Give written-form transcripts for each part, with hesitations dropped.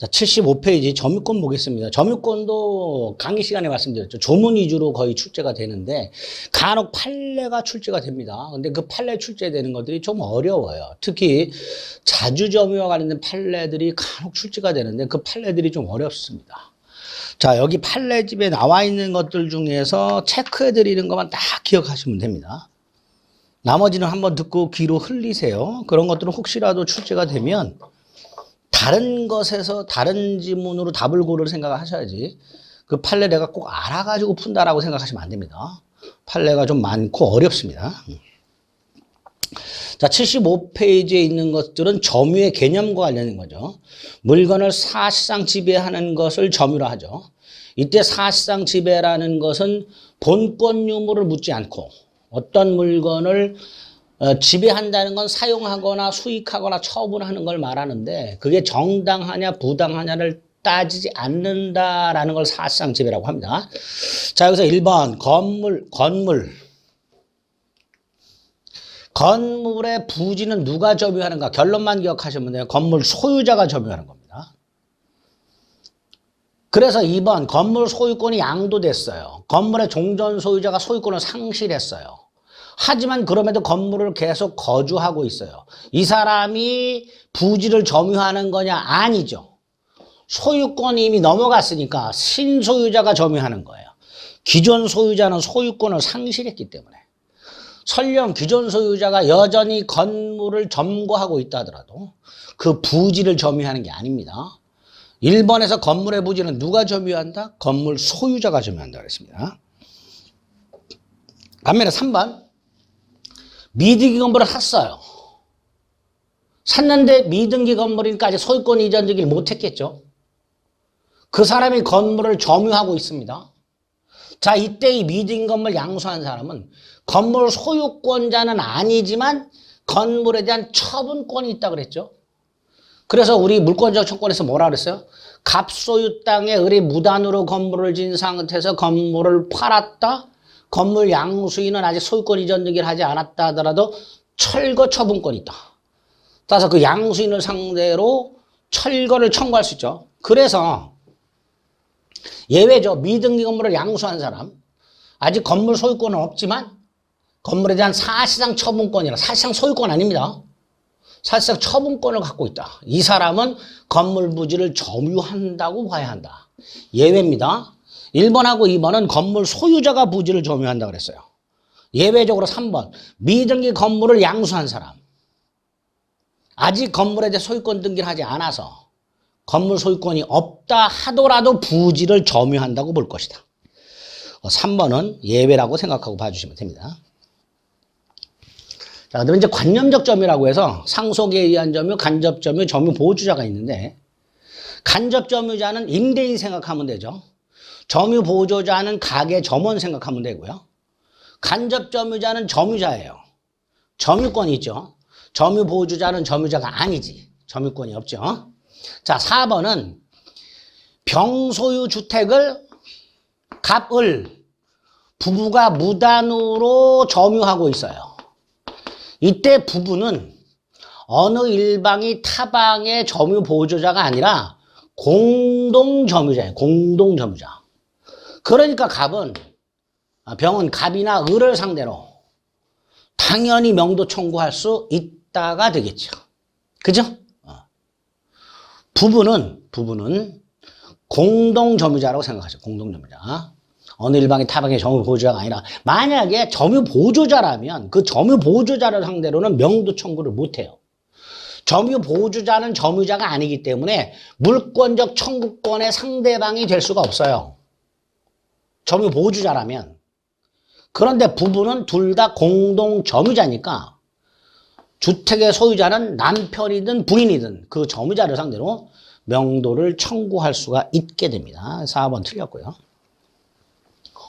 자, 75페이지 점유권 보겠습니다. 점유권도 강의 시간에 말씀드렸죠. 조문 위주로 거의 출제가 되는데 간혹 판례가 출제가 됩니다. 근데 그 판례 출제되는 것들이 좀 어려워요. 특히 자주점유와 관련된 판례들이 간혹 출제가 되는데 그 판례들이 좀 어렵습니다. 자, 여기 판례집에 나와 있는 것들 중에서 체크해 드리는 것만 딱 기억하시면 됩니다. 나머지는 한번 듣고 귀로 흘리세요. 그런 것들은 혹시라도 출제가 되면 다른 것에서 다른 지문으로 답을 고를 생각을 하셔야지 그 판례 내가 꼭 알아가지고 푼다라고 생각하시면 안 됩니다. 판례가 좀 많고 어렵습니다. 자, 75페이지에 있는 것들은 점유의 개념과 관련된 거죠. 물건을 사실상 지배하는 것을 점유라 하죠. 이때 사실상 지배라는 것은 본권 유무를 묻지 않고 어떤 물건을 지배한다는 건 사용하거나 수익하거나 처분하는 걸 말하는데 그게 정당하냐 부당하냐를 따지지 않는다라는 걸 사실상 지배라고 합니다. 자, 여기서 1번 건물의 부지는 누가 점유하는가? 결론만 기억하시면 돼요. 건물 소유자가 점유하는 겁니다. 그래서 2번 건물 소유권이 양도됐어요. 건물의 종전 소유자가 소유권을 상실했어요. 하지만 그럼에도 건물을 계속 거주하고 있어요. 이 사람이 부지를 점유하는 거냐? 아니죠. 소유권이 이미 넘어갔으니까 신소유자가 점유하는 거예요. 기존 소유자는 소유권을 상실했기 때문에. 설령 기존 소유자가 여전히 건물을 점거하고 있다 하더라도 그 부지를 점유하는 게 아닙니다. 1번에서 건물의 부지는 누가 점유한다? 건물 소유자가 점유한다 그랬습니다. 반면에 3번 미등기 건물을 샀어요. 샀는데 미등기 건물이니까 아직 소유권 이전되기를 못했겠죠. 그 사람이 건물을 점유하고 있습니다. 자, 이때 이 미등기 건물 양수한 사람은 건물 소유권자는 아니지만 건물에 대한 처분권이 있다 그랬죠. 그래서 우리 물권적 청구권에서 뭐라 그랬어요? 갑소유 땅에 을이 무단으로 건물을 진 상태에서 건물을 팔았다. 건물 양수인은 아직 소유권 이전되기를 하지 않았다 하더라도 철거 처분권이 있다. 따라서 그 양수인을 상대로 철거를 청구할 수 있죠. 그래서 예외죠. 미등기 건물을 양수한 사람. 아직 건물 소유권은 없지만 건물에 대한 사실상 처분권이라 사실상 소유권 아닙니다. 사실상 처분권을 갖고 있다. 이 사람은 건물 부지를 점유한다고 봐야 한다. 예외입니다. 1번하고 2번은 건물 소유자가 부지를 점유한다 그랬어요. 예외적으로 3번 미등기 건물을 양수한 사람. 아직 건물에 대해 소유권 등기를 하지 않아서 건물 소유권이 없다 하더라도 부지를 점유한다고 볼 것이다. 3번은 예외라고 생각하고 봐주시면 됩니다. 자, 그다음에 이제 관념적 점유라고 해서 상속에 의한 점유, 간접 점유, 점유 보호주자가 있는데 간접 점유자는 임대인 생각하면 되죠. 점유 보호주자는 가게 점원 생각하면 되고요. 간접 점유자는 점유자예요. 점유권이 있죠. 점유 보호주자는 점유자가 아니지. 점유권이 없죠. 자, 4번은 병소유 주택을 갑을 부부가 무단으로 점유하고 있어요. 이때 부부는 어느 일방이 타방의 점유 보호주자가 아니라 공동 점유자예요. 공동 점유자. 그러니까 병은 갑이나 을을 상대로 당연히 명도 청구할 수 있다가 되겠죠. 그죠? 부부는 공동 점유자라고 생각하죠. 공동 점유자. 어느 일방이 타방의 점유 보호주자가 아니라 만약에 점유 보호주자라면 그 점유 보호주자를 상대로는 명도 청구를 못해요. 점유 보호주자는 점유자가 아니기 때문에 물권적 청구권의 상대방이 될 수가 없어요. 점유 보호주자라면. 그런데 부부는 둘 다 공동 점유자니까 주택의 소유자는 남편이든 부인이든 그 점유자를 상대로 명도를 청구할 수가 있게 됩니다. 4번 틀렸고요.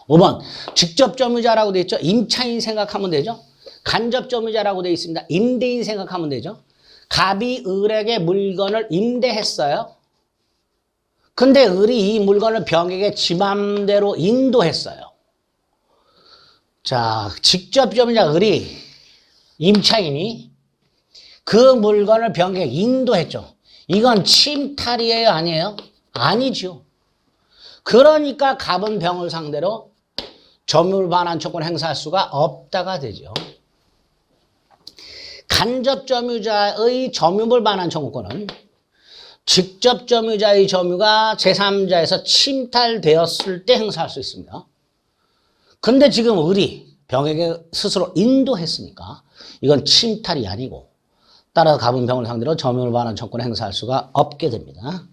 5번 직접 점유자라고 되어 있죠. 임차인 생각하면 되죠. 간접 점유자라고 되어 있습니다. 임대인 생각하면 되죠. 갑이 을에게 물건을 임대했어요. 근데 을이 이 물건을 병에게 지 맘대로 인도했어요. 자, 직접 점유자 을이 임차인이 그 물건을 병에게 인도했죠. 이건 침탈이에요, 아니에요? 아니죠. 그러니까 갑은 병을 상대로 점유물 반환 청구를 행사할 수가 없다가 되죠. 간접 점유자의 점유물 반환 청구권은 직접 점유자의 점유가 제3자에서 침탈되었을 때 행사할 수 있습니다. 근데 지금 을이 병에게 스스로 인도했으니까 이건 침탈이 아니고 따라서 갑은 병을 상대로 점유물 반환 청구권을 행사할 수가 없게 됩니다.